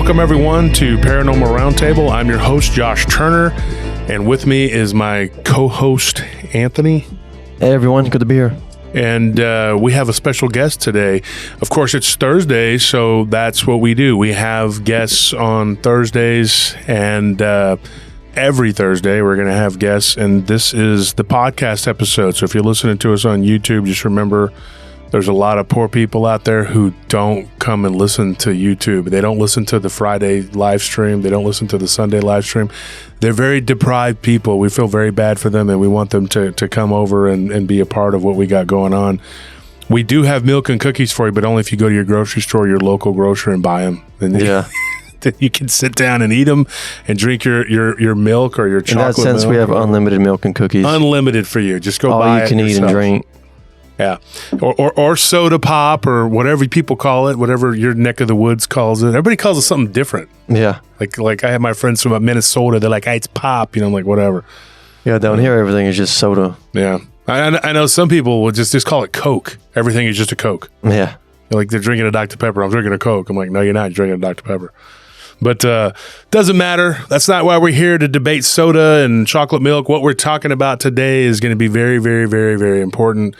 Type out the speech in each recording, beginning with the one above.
Welcome, everyone, to Paranormal Roundtable. I'm your host, Josh Turner, and with me is my co-host, Anthony. Hey, everyone. Good to be here. And we have a special guest today. Of course, it's Thursday, so that's what we do. We have guests on Thursdays, and every Thursday we're going to have guests, and this is the podcast episode. So if you're listening to us on YouTube, just remember there's a lot of poor people out there who don't come and listen to YouTube. They don't listen to the Friday live stream. They don't listen to the Sunday live stream. They're very deprived people. We feel very bad for them, and we want them to come over and be a part of what we got going on. We do have milk and cookies for you, but only if you go to your grocery store, your local grocer, and buy them. And yeah. You can sit down and eat them and drink your milk or your chocolate milk. In that sense, we have unlimited milk and cookies. Unlimited for you. Just go all buy it. All you can eat and drink. Yeah. Or soda pop or whatever people call it, whatever your neck of the woods calls it. Everybody calls it something different. Yeah. Like I have my friends from Minnesota. They're like, hey, it's pop. I'm like, whatever. Yeah, down here, everything is just soda. Yeah. I know some people will just call it Coke. Everything is just a Coke. Yeah. Like they're drinking a Dr. Pepper. I'm drinking a Coke. I'm like, no, you're not. You're drinking a Dr. Pepper. But doesn't matter. That's not why we're here to debate soda and chocolate milk. What we're talking about today is going to be very, very, very, very important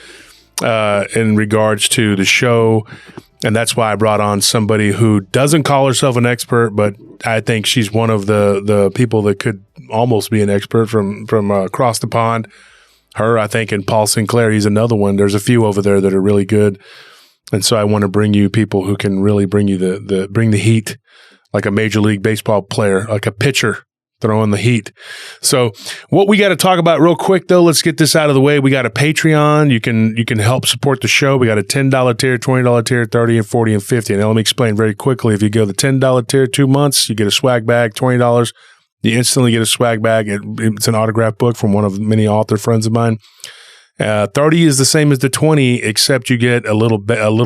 in regards to the show. And that's why I brought on somebody who doesn't call herself an expert, but I think she's one of the people that could almost be an expert from across the pond. Her, I think, and Paul Sinclair, he's another one. There's a few over there that are really good. And so I want to bring you people who can really bring you bring the heat, like a Major League Baseball player, like a pitcher throwing the heat. So what we got to talk about real quick, though, let's get this out of the way. We got a Patreon. You can help support the show. We got a $10 tier, $20 tier, $30 and $40 and $50. Now, let me explain very quickly. If you go the $10 tier 2 months, you get a swag bag. $20, you instantly get a swag bag. It's an autograph book from one of many author friends of mine. 30 is the same as the 20, except you get a little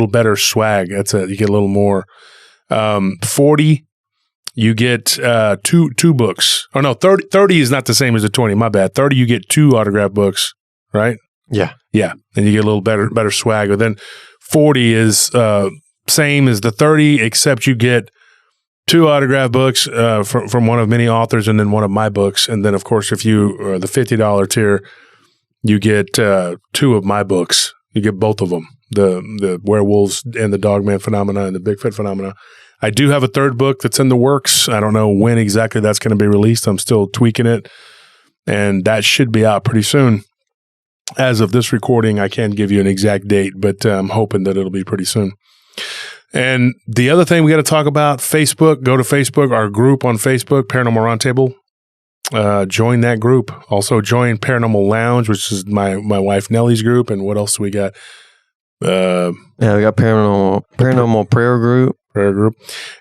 better swag. You get a little more. 40, you get two books. Oh no, 30 is not the same as the 20. My bad. 30, you get 2 autograph books, right? Yeah. Yeah, and you get a little better swag. But then 40 is same as the 30, except you get 2 autograph books from one of many authors, and then one of my books. And then, of course, if you the $50 tier, you get 2 of my books. You get both of them, the Werewolves and the Dogman Phenomena and the Bigfoot Phenomena. I do have a 3rd book that's in the works. I don't know when exactly that's going to be released. I'm still tweaking it, and that should be out pretty soon. As of this recording, I can't give you an exact date, but I'm hoping that it'll be pretty soon. And the other thing we got to talk about, Facebook. Go to Facebook, our group on Facebook, Paranormal Roundtable. Join that group. Also join Paranormal Lounge, which is my wife Nellie's group. And what else do we got? We got Paranormal Prayer Group.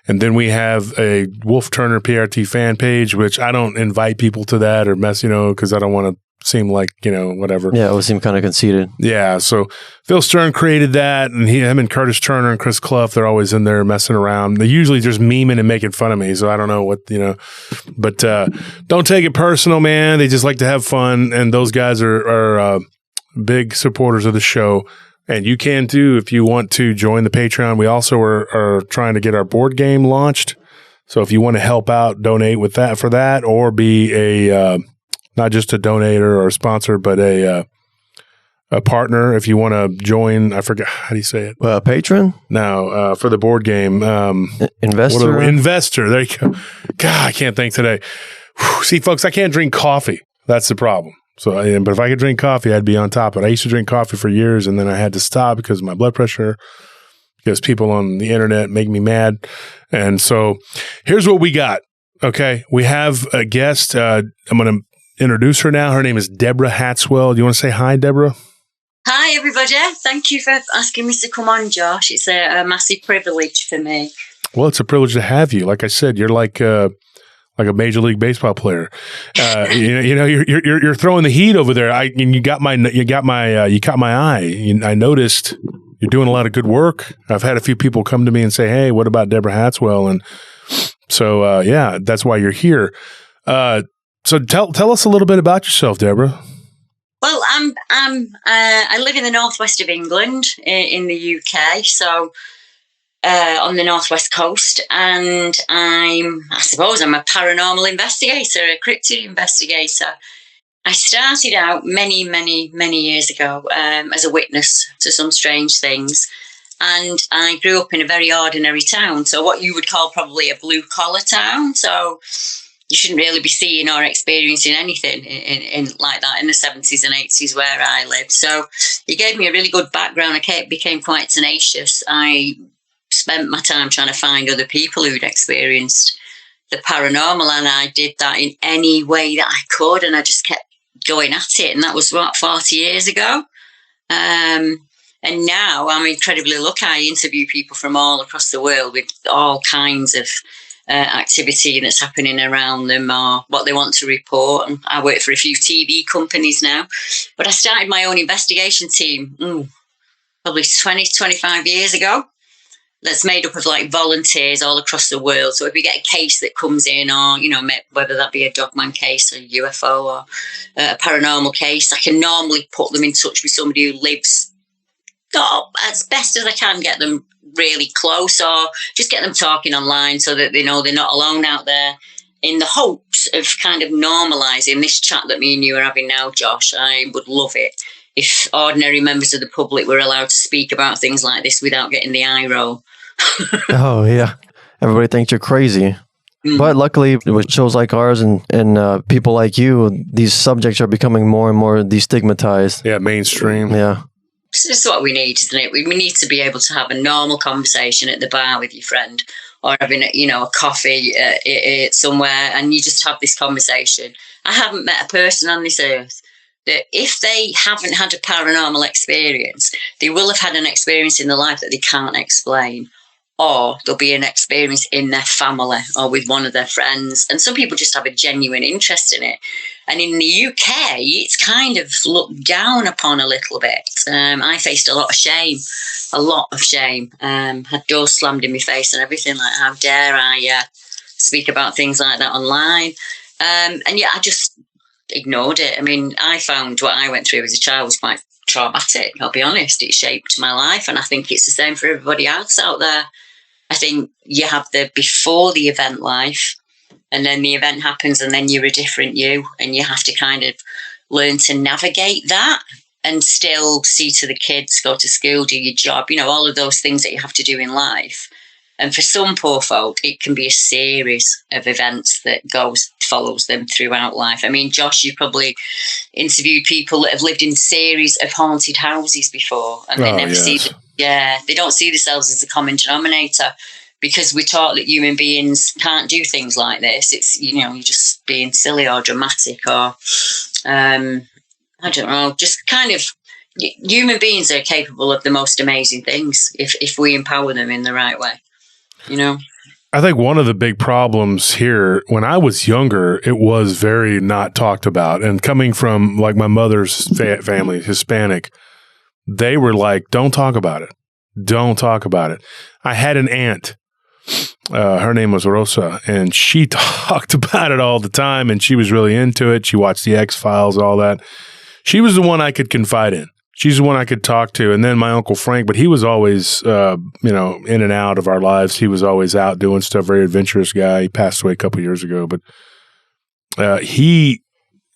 And then we have a Wolf Turner PRT fan page, which I don't invite people to that or mess, because I don't want to seem like, whatever. Yeah, it would seem kind of conceited. Yeah, so Phil Stern created that, and him and Curtis Turner and Chris Clough, they're always in there messing around. They usually just memeing and making fun of me, so I don't know what, but don't take it personal, man. They just like to have fun, and those guys are big supporters of the show. And you can too if you want to join the Patreon. We also are trying to get our board game launched. So if you want to help out, donate with that for that, or be a not just a donator or a sponsor, but a partner. If you want to join, I forget how do you say it? Patron? No, for the board game, investor. Investor. There you go. God, I can't think today. Whew. See, folks, I can't drink coffee. That's the problem. So, but if I could drink coffee, I'd be on top of it. I used to drink coffee for years, and then I had to stop because of my blood pressure, because people on the internet make me mad. And so here's what we got. Okay. We have a guest. I'm going to introduce her now. Her name is Deborah Hatswell. Do you want to say hi, Deborah? Hi, everybody. Thank you for asking me to come on, Josh. It's a massive privilege for me. Well, it's a privilege to have you. Like I said, you're like a Major League Baseball player. You're throwing the heat over there. You caught my eye. I noticed you're doing a lot of good work. I've had a few people come to me and say, "Hey, what about Deborah Hatswell?" And so, that's why you're here. So tell us a little bit about yourself, Deborah. Well, I live in the northwest of England, in the UK. So on the northwest coast, and I suppose I'm a paranormal investigator, a cryptid investigator. I started out many, many, many years ago as a witness to some strange things, and I grew up in a very ordinary town, so what you would call probably a blue-collar town, so you shouldn't really be seeing or experiencing anything in like that in the 70s and 80s where I lived. So it gave me a really good background. I became quite tenacious. I spent my time trying to find other people who'd experienced the paranormal, and I did that in any way that I could, and I just kept going at it, and that was 40 years ago. And now I'm incredibly lucky. I interview people from all across the world with all kinds of activity that's happening around them or what they want to report. And I work for a few TV companies now, but I started my own investigation team probably 20, 25 years ago. That's made up of like volunteers all across the world. So if we get a case that comes in, or, you know, whether that be a dogman case or UFO or a paranormal case, I can normally put them in touch with somebody who lives, as best as I can, get them really close, or just get them talking online so that they know they're not alone out there, in the hopes of kind of normalising this chat that me and you are having now, Josh. I would love it if ordinary members of the public were allowed to speak about things like this without getting the eye roll. Oh, yeah. Everybody thinks you're crazy. But luckily, with shows like ours and people like you, these subjects are becoming more and more destigmatized. Yeah, mainstream. Yeah. This is what we need, isn't it? We need to be able to have a normal conversation at the bar with your friend, or having, a coffee somewhere, and you just have this conversation. I haven't met a person on this earth that, if they haven't had a paranormal experience, they will have had an experience in their life that they can't explain, or there'll be an experience in their family or with one of their friends. And some people just have a genuine interest in it. And in the UK, it's kind of looked down upon a little bit. I faced a lot of shame. Had doors slammed in my face and everything, like, how dare I speak about things like that online? And yet I just ignored it. I mean, I found what I went through as a child was quite traumatic, I'll be honest. It shaped my life, and I think it's the same for everybody else out there. I think you have the before the event life, and then the event happens, and then you're a different you, and you have to kind of learn to navigate that and still see to the kids, go to school, do your job, all of those things that you have to do in life. And for some poor folk, it can be a series of events that follows them throughout life. I mean, Josh, you've probably interviewed people that have lived in series of haunted houses before, and they never they don't see themselves as a common denominator, because we're taught that human beings can't do things like this. It's, you're just being silly or dramatic, or I don't know, just kind of, human beings are capable of the most amazing things if we empower them in the right way. I think one of the big problems here, when I was younger, it was very not talked about. And coming from like my mother's family, Hispanic, they were like, don't talk about it. Don't talk about it. I had an aunt, her name was Rosa, and she talked about it all the time, and she was really into it. She watched the X-Files, all that. She was the one I could confide in. She's the one I could talk to. And then my Uncle Frank, but he was always, in and out of our lives. He was always out doing stuff, very adventurous guy. He passed away a couple of years ago. But he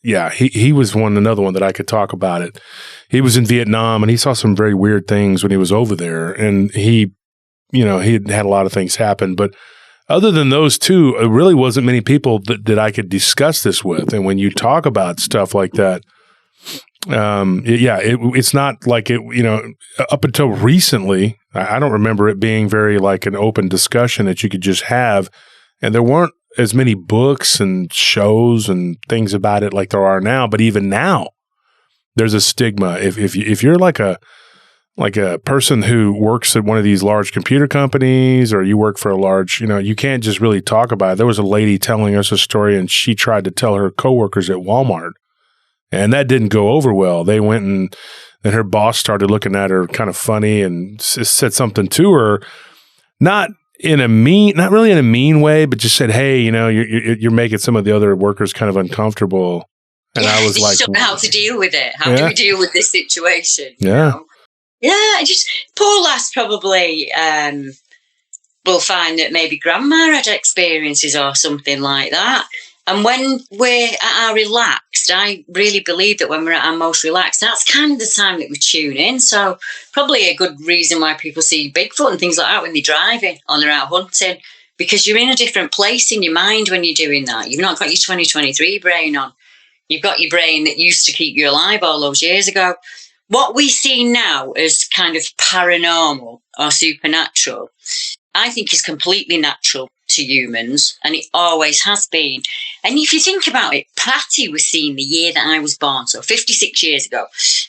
was another one that I could talk about it. He was in Vietnam, and he saw some very weird things when he was over there. And he had a lot of things happen. But other than those two, it really wasn't many people that I could discuss this with. And when you talk about stuff like that, it's not like it, up until recently, I don't remember it being very like an open discussion that you could just have. And there weren't as many books and shows and things about it like there are now. But even now, there's a stigma. If you're like a person who works at one of these large computer companies, or you work for a large, you can't just really talk about it. There was a lady telling us a story, and she tried to tell her coworkers at Walmart, and that didn't go over well. They went, and then her boss started looking at her kind of funny and said something to her, not really in a mean way, but just said, "Hey, you're making some of the other workers kind of uncomfortable." And I was like, "How to deal with it? How do we deal with this situation?" Yeah. Yeah, just poor lass probably will find that maybe grandma had experiences or something like that. And when we're at our relaxed, I really believe that when we're at our most relaxed, that's kind of the time that we tune in. So probably a good reason why people see Bigfoot and things like that when they're driving or they're out hunting, because you're in a different place in your mind when you're doing that. You've not got your 2023 brain on. You've got your brain that used to keep you alive all those years ago. What we see now as kind of paranormal or supernatural, I think is completely natural to humans, and it always has been. And if you think about it, Patty was seen the year that I was born, so 56 years ago,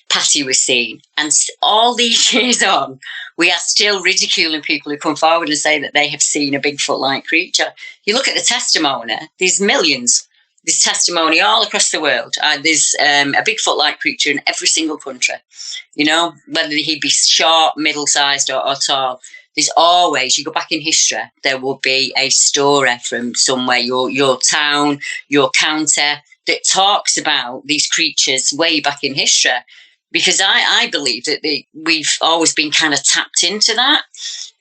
Patty was seen. And all these years on, we are still ridiculing people who come forward and say that they have seen a Bigfoot-like creature. You look at the testimony, there's millions. There's testimony all across the world. There's a Bigfoot-like creature in every single country. You know, whether he be short, middle-sized or tall. There's always, you go back in history, there will be a story from somewhere, your town, your county, that talks about these creatures way back in history. Because I believe that we've always been kind of tapped into that.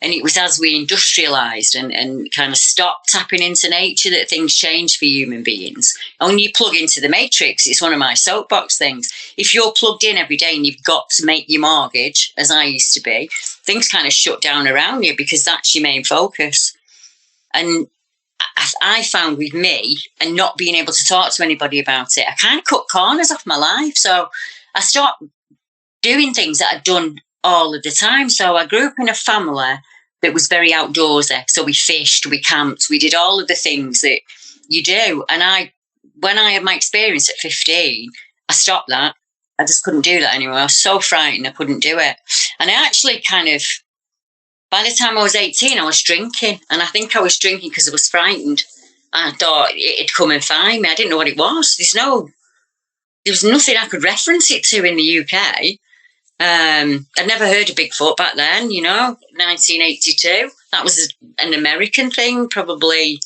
And it was as we industrialised and kind of stopped tapping into nature that things changed for human beings. And when you plug into the matrix, it's one of my soapbox things. If you're plugged in every day and you've got to make your mortgage, as I used to be, things kind of shut down around you because that's your main focus. And I found with me and not being able to talk to anybody about it, I kind of cut corners off my life. So I stopped doing things that I'd done all of the time. So I grew up in a family that was very outdoorsy. So we fished, we camped, we did all of the things that you do. And when I had my experience at 15, I stopped that. I just couldn't do that anymore. I was so frightened I couldn't do it. And I actually kind of, by the time I was 18, I was drinking. And I think I was drinking because I was frightened. I thought it'd come and find me. I didn't know what it was. There was nothing I could reference it to in the UK. I'd never heard of Bigfoot back then, 1982. That was an American thing, probably.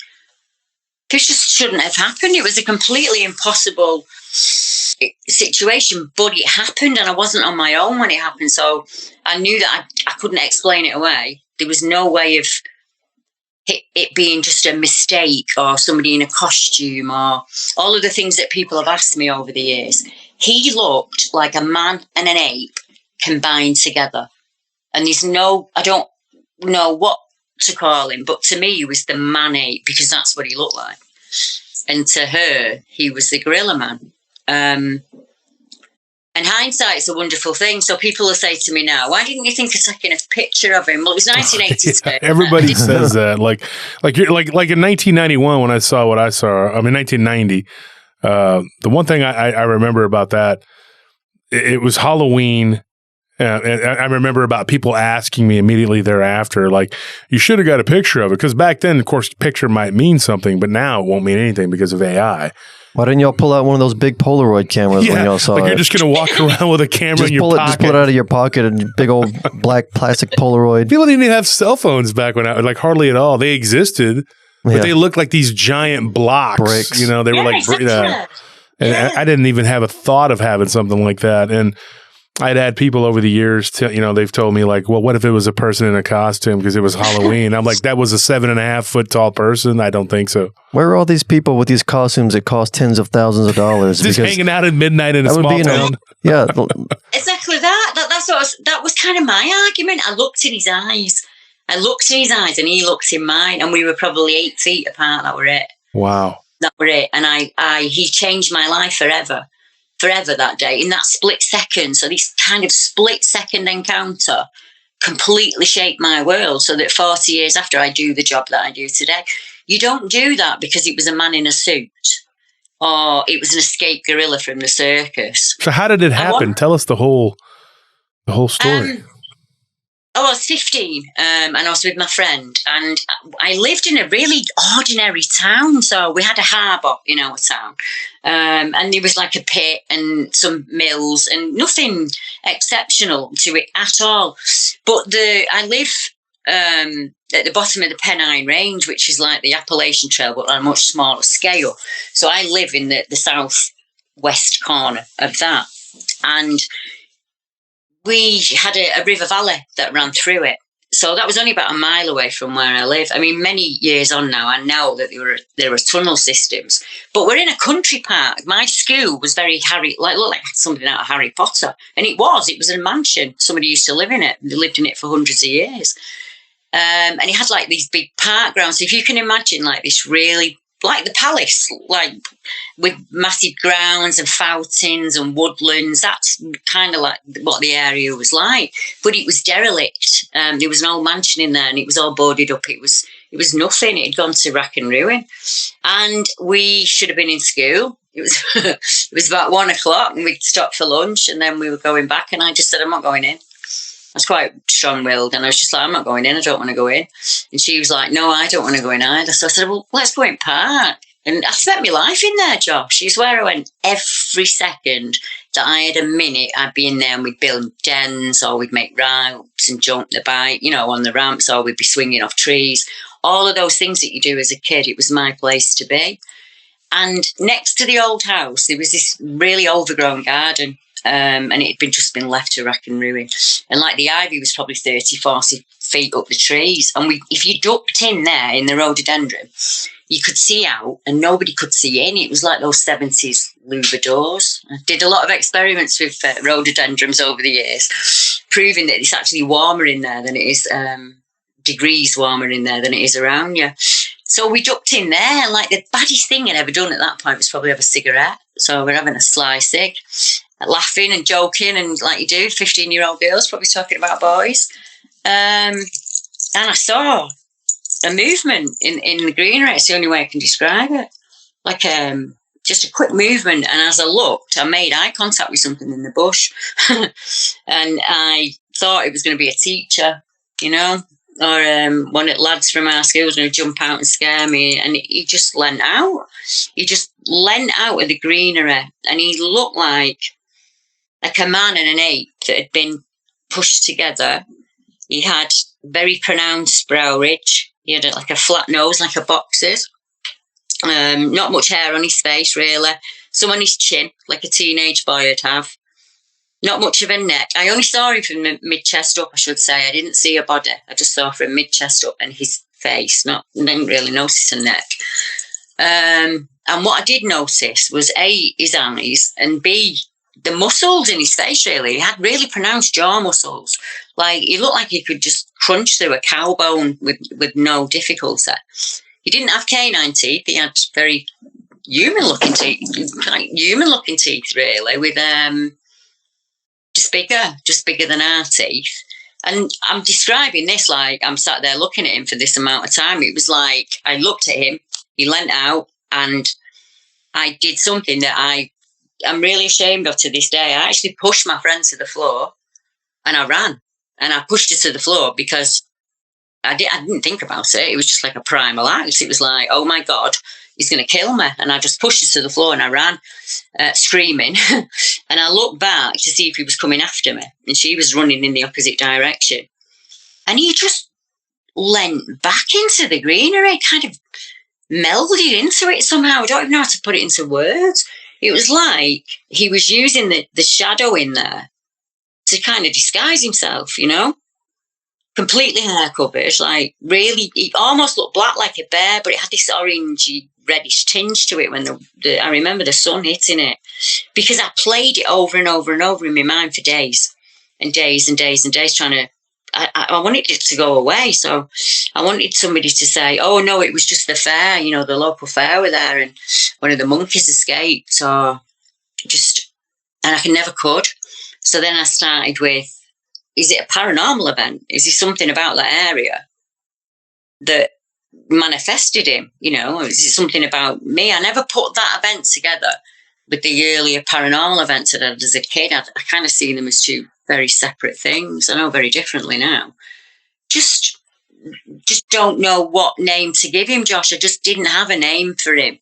This just shouldn't have happened. It was a completely impossible situation, but it happened, and I wasn't on my own when it happened. So I knew that I couldn't explain it away. There was no way of it being just a mistake or somebody in a costume or all of the things that people have asked me over the years. He looked like a man and an ape combined together. And I don't know what to call him, but to me, he was the man ape because that's what he looked like. And to her, he was the gorilla man. And hindsight's a wonderful thing. So people will say to me now, why didn't you think a second of picture of him? Well, it was 1982. Yeah, everybody says that. Like in 1991 when I saw what I saw, 1990, the one thing I remember about that, it was Halloween. And I remember about people asking me immediately thereafter, like, you should have got a picture of it. Because back then, of course, picture might mean something, but now it won't mean anything because of AI. Why didn't y'all pull out one of those big Polaroid cameras when y'all saw it? You're just going to walk around with a camera in your pocket. Just pull it out of your pocket, a big old black plastic Polaroid. People didn't even have cell phones back when hardly at all. They existed, but they looked like these giant blocks. Bricks. They were like, and I didn't even have a thought of having something like that. And I'd had people over the years, they've told me like, well, what if it was a person in a costume because it was Halloween? I'm like, that was a 7.5 foot tall person. I don't think so. Where are all these people with these costumes that cost tens of thousands of dollars? Just hanging out at midnight in a small town. Yeah. Exactly that. That was kind of my argument. I looked in his eyes. And he looked in mine. And we were probably 8 feet apart. That were it. Wow. That were it. And he changed my life forever that day in that split second. So this kind of split second encounter completely shaped my world, so that 40 years after I do the job that I do today. You don't do that because it was a man in a suit or it was an escaped gorilla from the circus. So how did it happen? Tell us the whole story. I was 15 and I was with my friend, and I lived in a really ordinary town. So we had a harbour in our town, and there was like a pit and some mills and nothing exceptional to it at all. But I live at the bottom of the Pennine Range, which is like the Appalachian Trail, but on a much smaller scale. So I live in the southwest corner of that. And we had a river valley that ran through it. So that was only about a mile away from where I live. I mean, many years on now, I know that there were tunnel systems, but we're in a country park. My school was very looked like something out of Harry Potter. And it was a mansion. Somebody used to live in it. They lived in it for hundreds of years. And it had like these big park grounds. So if you can imagine like this really, like the palace, like with massive grounds and fountains and woodlands. That's kind of like what the area was like. But it was derelict. There was an old mansion in there, and it was all boarded up. It was nothing. It had gone to rack and ruin, and we should have been in school. It was it was about 1:00, and we'd stopped for lunch, and then we were going back. And I just said, "I'm not going in." I was quite strong-willed, and I was just like, "I'm not going in. I don't want to go in." And she was like, "No, I don't want to go in either." So I said, "Well, let's go in park." And I spent my life in there, Josh. It's where I went every second that I had a minute. I'd be in there, and we'd build dens, or we'd make ramps and jump the bike, on the ramps, or we'd be swinging off trees. All of those things that you do as a kid, it was my place to be. And next to the old house, there was this really overgrown garden. And it had just been left to rack and ruin. And like the ivy was probably 30, 40 feet up the trees. And if you ducked in there in the rhododendron, you could see out and nobody could see in. It was like those 70s louver doors. I did a lot of experiments with rhododendrons over the years, proving that it's actually warmer in there than it is, degrees warmer in there than it is around you. So we ducked in there, and like the baddest thing I'd ever done at that point was probably have a cigarette. So we're having a sly cig, laughing and joking, and like you do, 15-year-old girls probably talking about boys. And I saw a movement in the greenery. It's the only way I can describe it. Like just a quick movement. And as I looked, I made eye contact with something in the bush. And I thought it was going to be a teacher, or one of the lads from our school was going to jump out and scare me. And he just leant out. He just leant out of the greenery, and he looked like a man and an ape that had been pushed together. He had very pronounced brow ridge. He had like a flat nose, like a boxer's. Not much hair on his face, really. Some on his chin, like a teenage boy would have. Not much of a neck. I only saw him from mid-chest up, I should say. I didn't see a body. I just saw from mid-chest up and his face. Didn't really notice a neck. And what I did notice was A, his eyes, and B, the muscles in his face, really. He had really pronounced jaw muscles. Like, he looked like he could just crunch through a cow bone with no difficulty. He didn't have canine teeth. He had very human-looking teeth, really, with just bigger than our teeth. And I'm describing this like I'm sat there looking at him for this amount of time. It was like I looked at him, he leant out, and I did something that I'm really ashamed of to this day. I actually pushed my friend to the floor, and I ran. And I pushed her to the floor because I didn't think about it. It was just like a primal act. It was like, oh my God, he's going to kill me. And I just pushed her to the floor and I ran, screaming. And I looked back to see if he was coming after me. And she was running in the opposite direction. And he just leant back into the greenery, kind of melded into it somehow. I don't even know how to put it into words. It was like he was using the shadow in there to kind of disguise himself, completely hair covered, like really, he almost looked black like a bear, but it had this orangey reddish tinge to it when I remember the sun hitting it, because I played it over and over and over in my mind for days and days and days and days, trying to, I wanted it to go away. So I wanted somebody to say, oh no, it was just the fair, the local fair were there and one of the monkeys escaped, or just, and I never could. So then I started with, is it a paranormal event? Is there something about that area that manifested him? Is it something about me? I never put that event together with the earlier paranormal events that I did as a kid. I kind of see them as two very separate things. I know very differently now. Just don't know what name to give him, Josh. I just didn't have a name for him.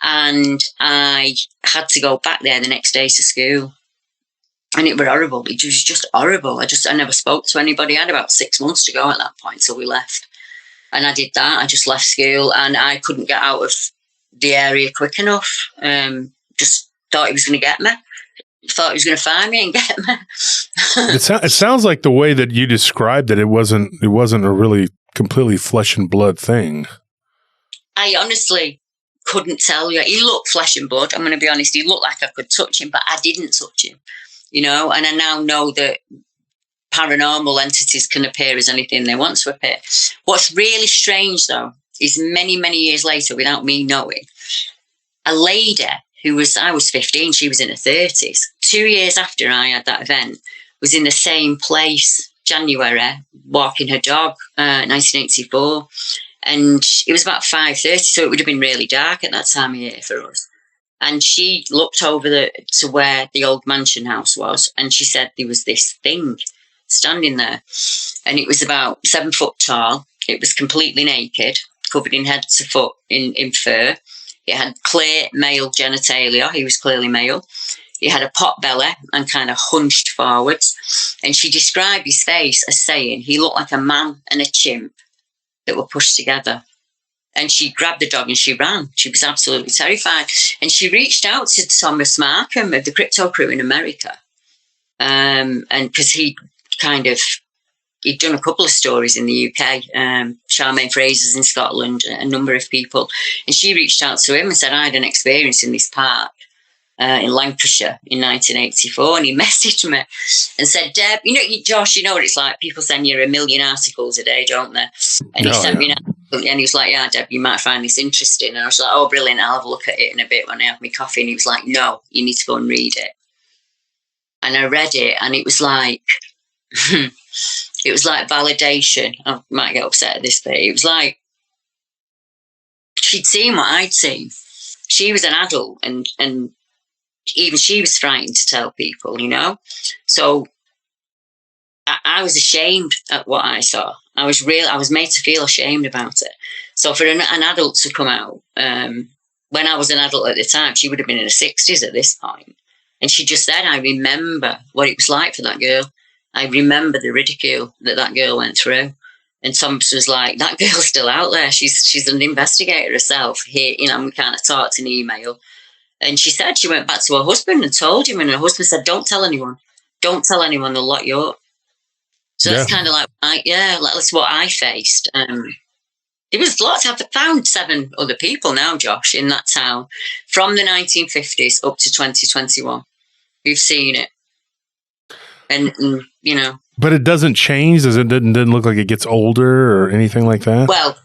And I had to go back there the next day to school. And it was horrible. It was just horrible. I never spoke to anybody. I had about 6 months to go at that point, so we left. And I did that. I just left school, and I couldn't get out of the area quick enough. Just thought he was going to get me. thought he was going to find me and get me. It sounds like the way that you described it, it wasn't a really completely flesh and blood thing. I honestly couldn't tell you. He looked flesh and blood. I'm going to be honest. He looked like I could touch him, but I didn't touch him, and I now know that paranormal entities can appear as anything they want to appear. What's really strange, though, is many, many years later, without me knowing, a lady I was 15, she was in her 30s. 2 years after I had that event, was in the same place, January, walking her dog, 1984. And it was about 5:30, so it would have been really dark at that time of year for us. And she looked over to where the old mansion house was, and she said there was this thing standing there. And it was about 7 foot tall. It was completely naked, covered in head to foot in fur. It had clear male genitalia. He was clearly male. He had a pot belly and kind of hunched forwards. And she described his face as saying he looked like a man and a chimp that were pushed together. And she grabbed the dog and she ran. She was absolutely terrified. And she reached out to Thomas Markham of the Crypto Crew in America. And because he'd done a couple of stories in the UK, Charmaine Fraser's in Scotland, a number of people. And she reached out to him and said, I had an experience in this park in Lancashire in 1984. And he messaged me and said, Deb, Josh, you know what it's like. People send you a million articles a day, don't they? And he sent me an article and he was like, yeah, Deb, you might find this interesting. And I was like, oh, brilliant. I'll have a look at it in a bit when I have my coffee. And he was like, no, you need to go and read it. And I read it and it was like, it was like validation. I might get upset at this bit. It was like she'd seen what I'd seen. She was an adult and even she was frightened to tell people, So I was ashamed at what I saw. I was made to feel ashamed about it. So for an adult to come out, when I was an adult at the time, she would have been in her 60s at this point. And she just said, I remember what it was like for that girl. I remember the ridicule that girl went through. And Thomas was like, that girl's still out there. She's an investigator herself. Here, we kind of talked in email. And she said she went back to her husband and told him. And her husband said, don't tell anyone. Don't tell anyone, they'll lock you up. So that's kind of like, that's what I faced. There was lots. I've found 7 other people now, Josh, in that town from the 1950s up to 2021 who've seen it. And But it doesn't change? It didn't look like it gets older or anything like that? Well,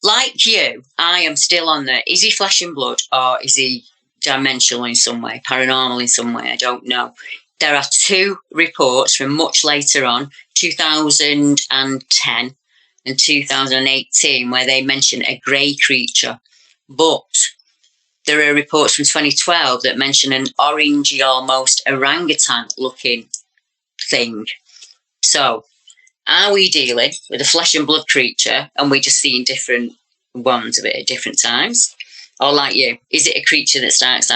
like you, I am still on there. Is he flesh and blood or is he dimensional in some way, paranormal in some way? I don't know. There are 2 reports from much later on, 2010 and 2018, where they mention a grey creature. But there are reports from 2012 that mention an orangey, almost orangutan-looking thing. So, are we dealing with a flesh and blood creature and we're just seeing different ones of it at different times? Or like you, is it a creature that starts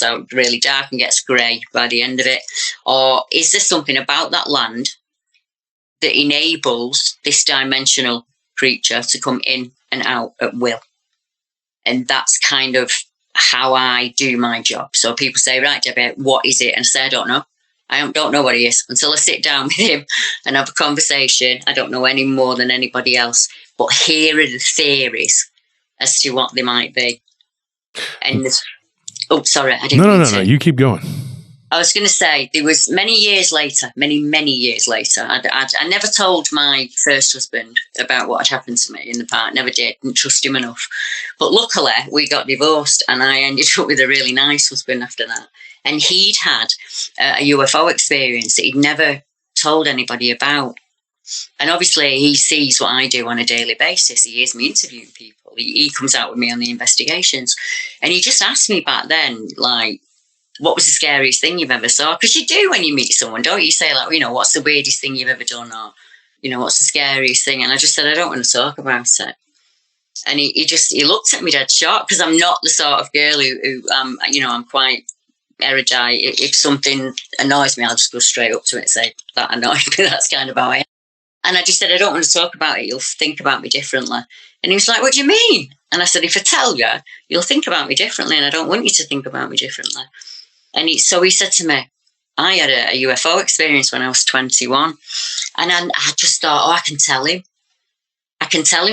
out really dark and gets grey by the end of it? Or is there something about that land that enables this dimensional creature to come in and out at will? And that's kind of how I do my job. So people say, right, Debbie, what is it? And I say, I don't know. I don't know what he is until I sit down with him and have a conversation. I don't know any more than anybody else. But here are the theories as to what they might be. And sorry, I didn't. No. You keep going. I was going to say there was many years later. I never told my first husband about what had happened to me in the park. Never did. Didn't trust him enough. But luckily, we got divorced, and I ended up with a really nice husband after that. And he'd had a UFO experience that he'd never told anybody about. And obviously, he sees what I do on a daily basis. He hears me interviewing people. He comes out with me on the investigations. And he just asked me back then, like, what was the scariest thing you've ever saw? Because you do when you meet someone, don't you? You say, like, what's the weirdest thing you've ever done? Or, what's the scariest thing? And I just said, I don't want to talk about it. And he looked at me dead shocked, because I'm not the sort of girl who I'm quite erudite. If something annoys me, I'll just go straight up to it and say, that annoyed me. That's kind of how I am. And I just said, I don't want to talk about it. You'll think about me differently. And he was like, what do you mean? And I said, if I tell you, you'll think about me differently, and I don't want you to think about me differently. And so he said to me, I had a UFO experience when I was 21. And I just thought, I can tell him.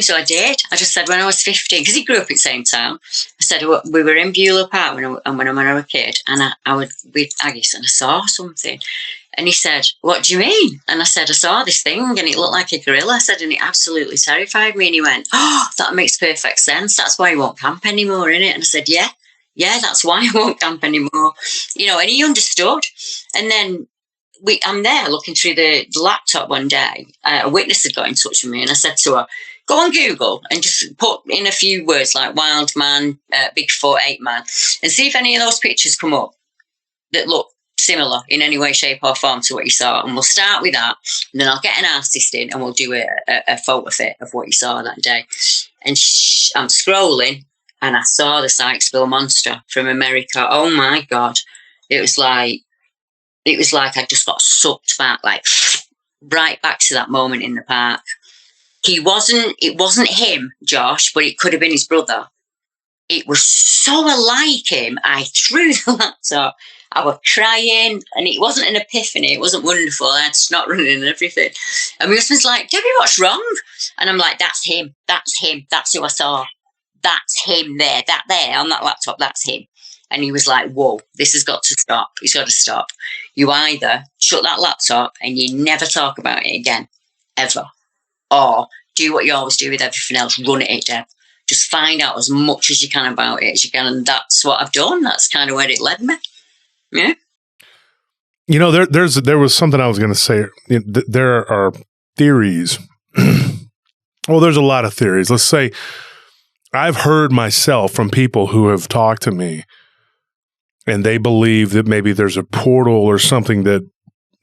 So I did. I just said when I was 15, because he grew up in the same town. I said we were in Beulah Park when I was a kid, and I would with Aggies, and I saw something. And he said, "What do you mean?" And I said, "I saw this thing, and it looked like a gorilla." I said, and it absolutely terrified me. And he went, "Oh, that makes perfect sense. That's why he won't camp anymore, innit?" And I said, "Yeah, that's why I won't camp anymore." And he understood. And then I'm there looking through the laptop one day. A witness had got in touch with me, and I said to her, "Go on Google and just put in a few words like wild man, Bigfoot, ape man, and see if any of those pictures come up that look similar in any way, shape or form to what you saw." And we'll start with that, and then I'll get an artist in and we'll do a photo fit of what you saw that day. And I'm scrolling, and I saw the Hatswell monster from America. Oh my God. It was like I just got sucked back, like right back to that moment in the park. It wasn't him, Josh, but it could have been his brother. It was so alike him. I threw the laptop. I was crying, and it wasn't an epiphany. It wasn't wonderful. I had snot running and everything. And my husband's like, "Debbie, what's wrong?" And I'm like, "That's him. That's him. That's who I saw. That's him there. That there on that laptop. That's him." And he was like, "Whoa, this has got to stop. It's got to stop. You either shut that laptop and you never talk about it again, ever, or do what you always do with everything else. Run at it, Deb. Just find out as much as you can about it as you can." And that's what I've done. That's kind of where it led me. Yeah. There was something I was going to say. There are theories. Well, there's a lot of theories. Let's say I've heard myself from people who have talked to me, and they believe that maybe there's a portal or something that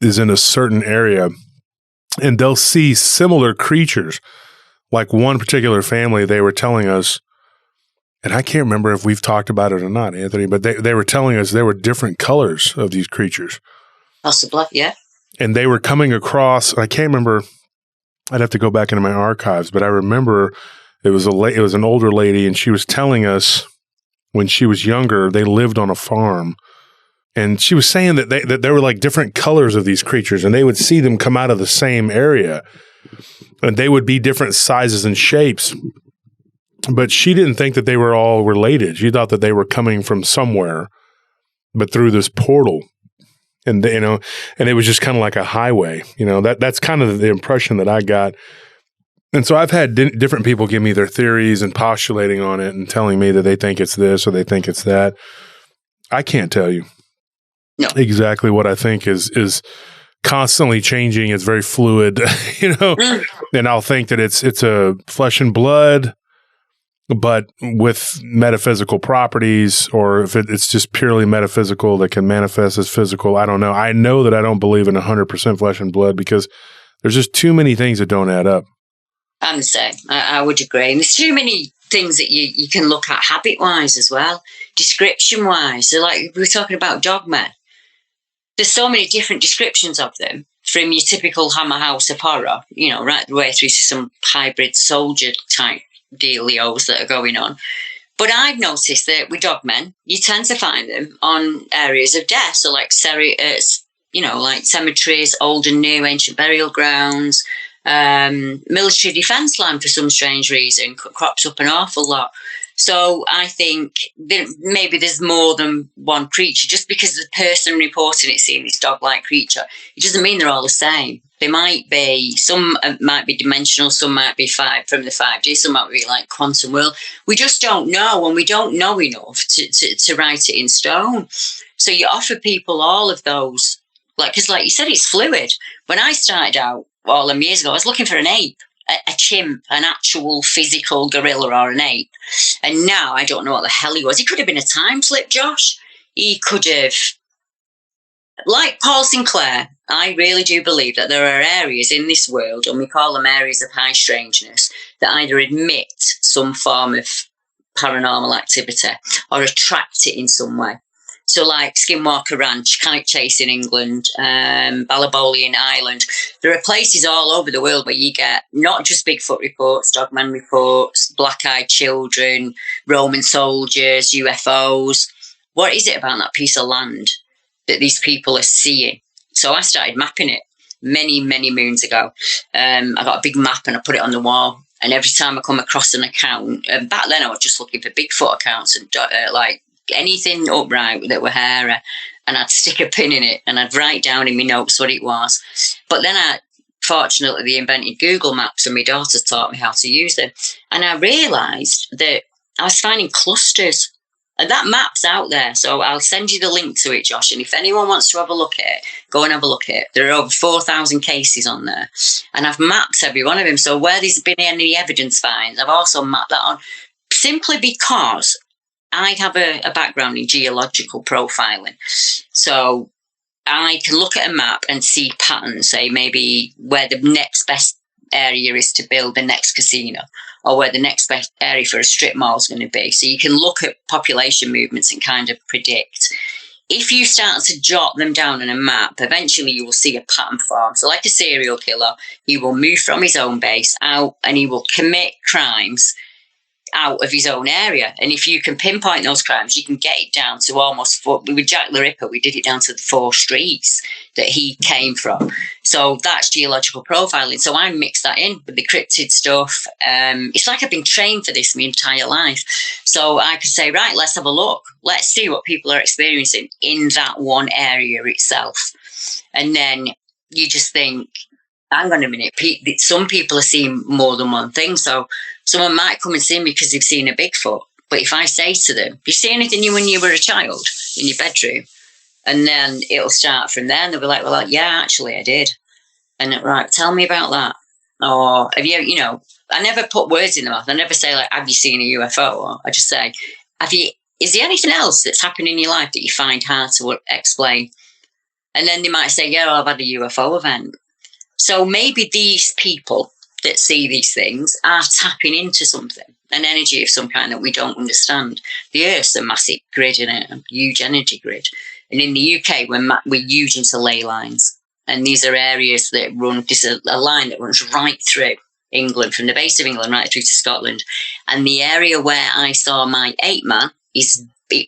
is in a certain area, and they'll see similar creatures. Like one particular family, they were telling us, and I can't remember if we've talked about it or not, Anthony, but they were telling us there were different colors of these creatures. Possibly, yeah. And they were coming across, I can't remember, I'd have to go back into my archives, but I remember it was an older lady, and she was telling us when she was younger, they lived on a farm. And she was saying that there were like different colors of these creatures, and they would see them come out of the same area, and they would be different sizes and shapes. But she didn't think that they were all related. She thought that they were coming from somewhere, but through this portal. And, and it was just kind of like a highway. That's kind of the impression that I got. And so I've had different people give me their theories and postulating on it and telling me that they think it's this or they think it's that. I can't tell you exactly what I think is constantly changing. It's very fluid, and I'll think that it's a flesh and blood, but with metaphysical properties, or if it's just purely metaphysical that can manifest as physical. I don't know. I know that I don't believe in 100% flesh and blood because there's just too many things that don't add up. I'm the same. I would agree. And there's too many things that you can look at habit-wise as well, description-wise. So like we were talking about dogmen. There's so many different descriptions of them, from your typical Hammer House of Horror, right the way through to some hybrid soldier type dealios that are going on. But I've noticed that with dogmen, you tend to find them on areas of death. So like like cemeteries, old and new ancient burial grounds, military defence land for some strange reason crops up an awful lot. So I think that maybe there's more than one creature. Just because the person reporting it seeing this dog-like creature, it doesn't mean they're all the same. They might be, some might be dimensional, some might be from the 5D, some might be like quantum world. We just don't know, and we don't know enough to write it in stone. So you offer people all of those, because like you said, it's fluid. When I started out all them years ago, I was looking for an ape. A chimp, an actual physical gorilla or an ape. And now I don't know what the hell he was. He could have been a time slip, Josh. He could have, like Paul Sinclair, I really do believe that there are areas in this world, and we call them areas of high strangeness, that either admit some form of paranormal activity or attract it in some way. So like Skinwalker Ranch, Cannock Chase in England, Ballaboli in Ireland. There are places all over the world where you get not just Bigfoot reports, dogman reports, black-eyed children, Roman soldiers, UFOs. What is it about that piece of land that these people are seeing. So I started mapping it many, many moons ago. I got a big map and I put it on the wall. And every time I come across an account, back then I was just looking for Bigfoot accounts and like anything upright that were hairy, and I'd stick a pin in it and I'd write down in my notes what it was. But then fortunately, they invented Google Maps and my daughter taught me how to use them. And I realised that I was finding clusters. And that map's out there, so I'll send you the link to it, Josh. And if anyone wants to have a look at it, go and have a look at it. There are over 4,000 cases on there, and I've mapped every one of them. So where there's been any evidence finds, I've also mapped that on, simply because I have a background in geological profiling. So I can look at a map and see patterns, say maybe where the next best area is to build the next casino, or where the next best area for a strip mall is going to be. So you can look at population movements and kind of predict. If you start to jot them down on a map, eventually you will see a pattern form. So like a serial killer, he will move from his own base out and he will commit crimes out of his own area. And if you can pinpoint those crimes, you can get it down to almost, with Jack the Ripper, we did it down to the 4 streets that he came from. So that's geological profiling. So I mix that in with the cryptid stuff. It's like I've been trained for this my entire life. So I could say, right, let's have a look. Let's see what people are experiencing in that one area itself. And then you just think, hang on a minute, some people are seeing more than one thing. So someone might come and see me because they've seen a Bigfoot. But if I say to them, did you see anything when you were a child in your bedroom? And then it'll start from there. And they'll be like, well, yeah, actually, I did. And right, tell me about that. Or have you, I never put words in the mouth. I never say, like, have you seen a UFO? Or I just say, is there anything else that's happened in your life that you find hard to explain? And then they might say, yeah, well, I've had a UFO event. So maybe these people that see these things are tapping into something, an energy of some kind that we don't understand. The Earth's a massive grid, a huge energy grid. And in the UK, we're huge into ley lines. And these are areas that run, this is a line that runs right through England, from the base of England right through to Scotland. And the area where I saw my 8-man,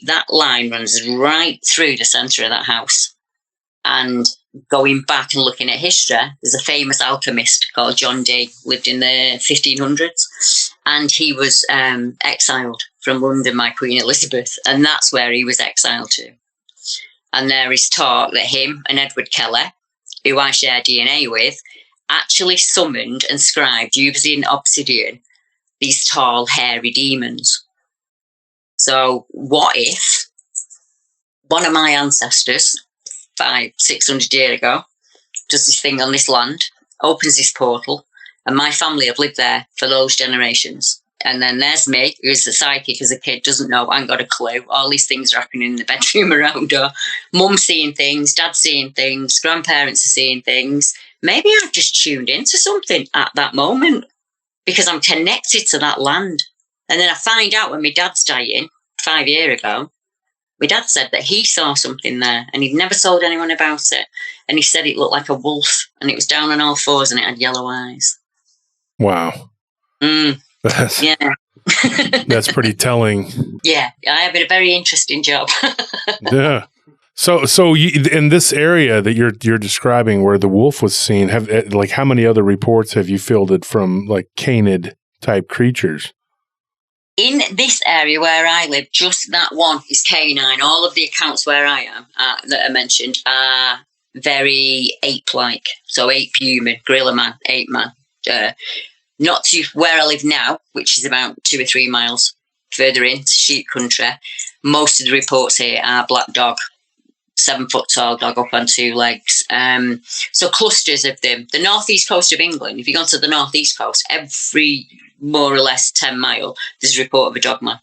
that line runs right through the centre of that house. And going back and looking at history, there's a famous alchemist called John Dee, lived in the 1500s, and he was exiled from London by Queen Elizabeth, and that's where he was exiled to. And there is talk that him and Edward Kelly, who I share DNA with, actually summoned and scribed, using obsidian, these tall, hairy demons. So what if one of my ancestors, 500-600 years ago, does this thing on this land, opens this portal, and my family have lived there for those generations. And then there's me, who's a psychic as a kid, doesn't know, I ain't got a clue. All these things are happening in the bedroom around her. Mum's seeing things, dad's seeing things, grandparents are seeing things. Maybe I've just tuned into something at that moment because I'm connected to that land. And then I find out when my dad's dying 5 years ago, my dad said that he saw something there and he'd never told anyone about it. And he said it looked like a wolf and it was down on all fours and it had yellow eyes. Wow. Yeah. That's pretty telling. Yeah, I have a very interesting job. Yeah. So you, in this area that you're describing where the wolf was seen, how many other reports have you fielded from like canid type creatures? In this area where I live, just that one is canine. All of the accounts where I am that I mentioned are very ape-like. So ape-human, gorilla man, ape-man. Not to where I live now, which is about 2 or 3 miles further into sheep country. Most of the reports here are black dog, 7 foot tall dog up on 2 legs. So clusters of them. The northeast coast of England, if you go to the northeast coast, every more or less 10 mile, there's a report of a dogman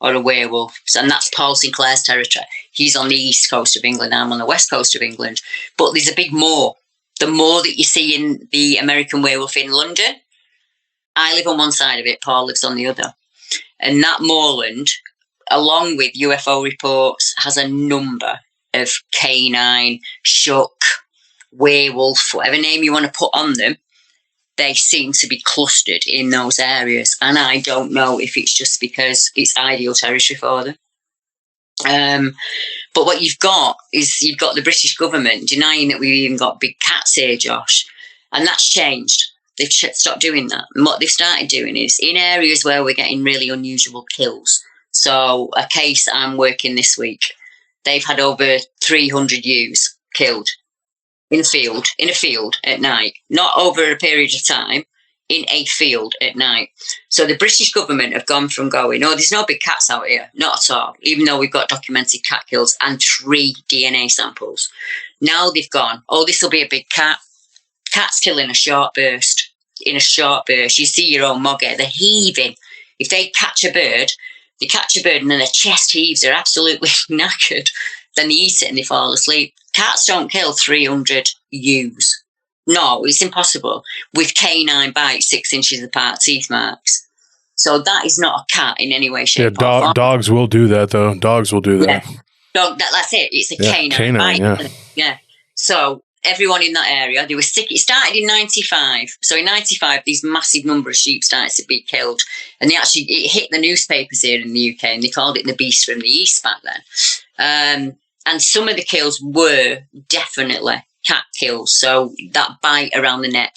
or a werewolf. And that's Paul Sinclair's territory. He's on the east coast of England, I'm on the west coast of England. But there's a big moor. The moor that you see in the American Werewolf in London, I live on one side of it, Paul lives on the other. And that moorland, along with UFO reports, has a number of canine, shuck, werewolf, whatever name you want to put on them. They seem to be clustered in those areas. And I don't know if it's just because it's ideal territory for them. But what you've got is you've got the British government denying that we've even got big cats here, Josh. And that's changed. They've stopped doing that. And what they've started doing is in areas where we're getting really unusual kills. So a case I'm working this week, they've had over 300 ewes killed in a field at night, not over a period of time, in a field at night. So the British government have gone from going, oh, there's no big cats out here, not at all, even though we've got documented cat kills and 3 DNA samples. Now they've gone, oh, this will be a big cat. Cats kill in a short burst. You see your own moggy, they're heaving. If they catch a bird and then their chest heaves, they're absolutely knackered. Then they eat it and they fall asleep. Cats don't kill 300 ewes. No, it's impossible. With canine bites 6 inches apart, teeth marks. So that is not a cat in any way, shape, or form. Dogs will do that, though. Dogs will do that. Yeah. That's it. It's a canine bite. Yeah. So everyone in that area, they were sick. It started in 95. So in 95, these massive number of sheep started to be killed. And it hit the newspapers here in the UK, and they called it the beast from the east back then. And some of the kills were definitely cat kills. So that bite around the neck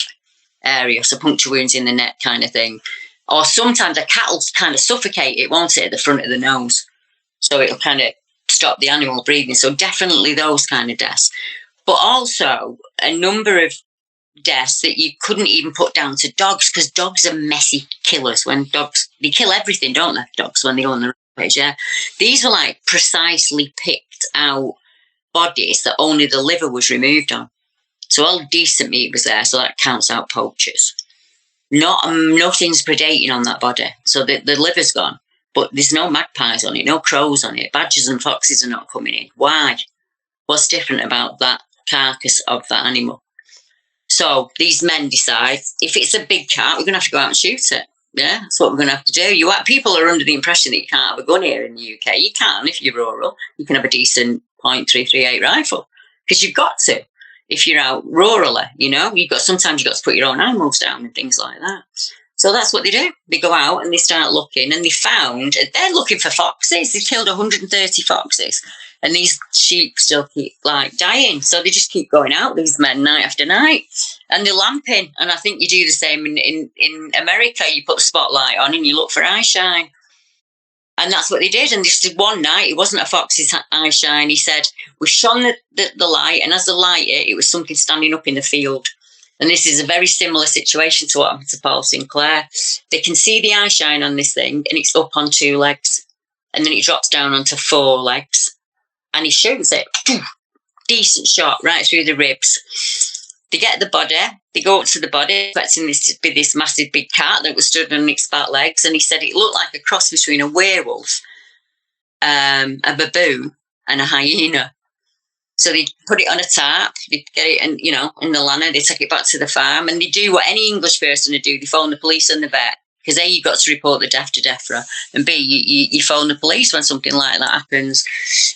area, so puncture wounds in the neck kind of thing. Or sometimes a cat will kind of suffocate it, won't it, at the front of the nose. So it'll kind of stop the animal breathing. So definitely those kind of deaths. But also a number of deaths that you couldn't even put down to dogs, because dogs are messy killers. They kill everything, don't they, dogs, when they go on the rampage, yeah? These were like precisely picked out bodies that only the liver was removed on. So all decent meat was there, so that counts out poachers. Nothing's predating on that body. So the liver's gone, but there's no magpies on it, no crows on it. Badgers and foxes are not coming in. Why? What's different about that carcass of that animal? So these men decide, if it's a big cat, we're going to have to go out and shoot it. Yeah, that's what we're going to have to do. People are under the impression that you can't have a gun here in the UK. You can if you're rural. You can have a decent .338 rifle, because you've got to. If you're out rurally, sometimes you've got to put your own animals down and things like that. So that's what they do. They go out and they start looking, and they're looking for foxes. They killed 130 foxes, and these sheep still keep dying. So they just keep going out, these men, night after night, and they're lamping. And I think you do the same in America. You put the spotlight on and you look for eye shine. And that's what they did. And just one night, it wasn't a fox's eye shine. He said, we shone the light, and as the light hit, it was something standing up in the field. And this is a very similar situation to what happened to Paul Sinclair. They can see the eye shine on this thing, and it's up on 2 legs. And then it drops down onto 4 legs. And he shoots it. Decent shot right through the ribs. They get the body. They go up to the body, expecting this to be this massive big cat that was stood on its back legs. And he said it looked like a cross between a werewolf, a baboon, and a hyena. So they put it on a tarp, they get it, and in the lanner, they take it back to the farm, and they do what any English person would do. They phone the police and the vet, because A, you've got to report the death to DEFRA, and B, you phone the police when something like that happens.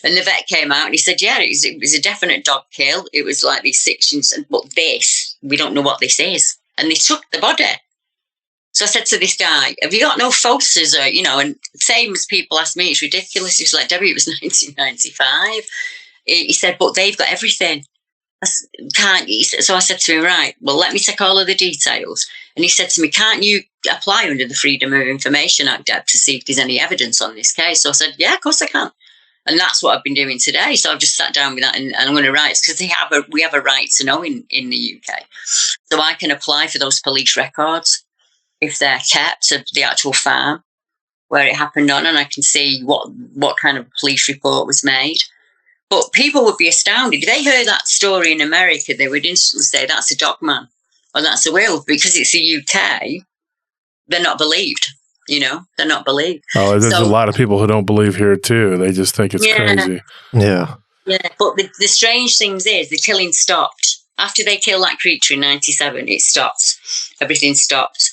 And the vet came out and he said, yeah, it was a definite dog kill. It was like these sections, but this, we don't know what this is. And they took the body. So I said to this guy, have you got no photos? And same as people ask me, it's ridiculous. He was like, Debbie, it was 1995. He said, but they've got everything. So I said to him, right, well, let me take all of the details. And he said to me, can't you apply under the Freedom of Information Act, Deb, to see if there's any evidence on this case? So I said, yeah, of course I can. And that's what I've been doing today. So I've just sat down with that, and I'm going to write, because we have a right to know in the UK. So I can apply for those police records, if they're kept, of the actual farm where it happened on, and I can see what kind of police report was made. But people would be astounded. If they heard that story in America, they would instantly say, that's a dog man, or that's a werewolf. Because it's the UK, they're not believed, they're not believed. Oh, there's a lot of people who don't believe here too. They just think it's crazy. Yeah. Yeah, but the strange things is the killing stopped. After they killed that creature in 97, it stopped. Everything stopped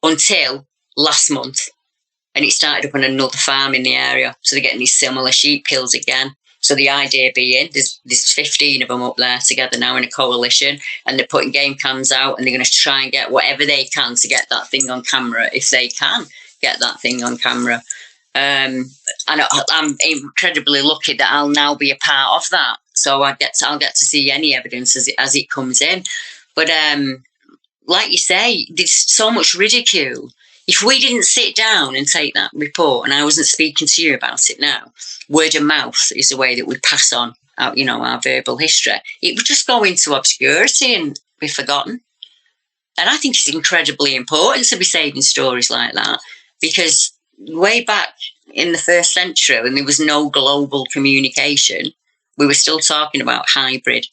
until last month. And it started up on another farm in the area. So they're getting these similar sheep kills again. So the idea being, there's 15 of them up there together now in a coalition, and they're putting game cams out, and they're going to try and get whatever they can to get that thing on camera, if they can get that thing on camera. And I'm incredibly lucky that I'll now be a part of that. So I'll get to see any evidence as it comes in. But like you say, there's so much ridicule. If we didn't sit down and take that report, and I wasn't speaking to you about it now, word of mouth is the way that we pass on our, our verbal history. It would just go into obscurity and be forgotten. And I think it's incredibly important to be saving stories like that, because way back in the 1st century, when there was no global communication, we were still talking about hybrid,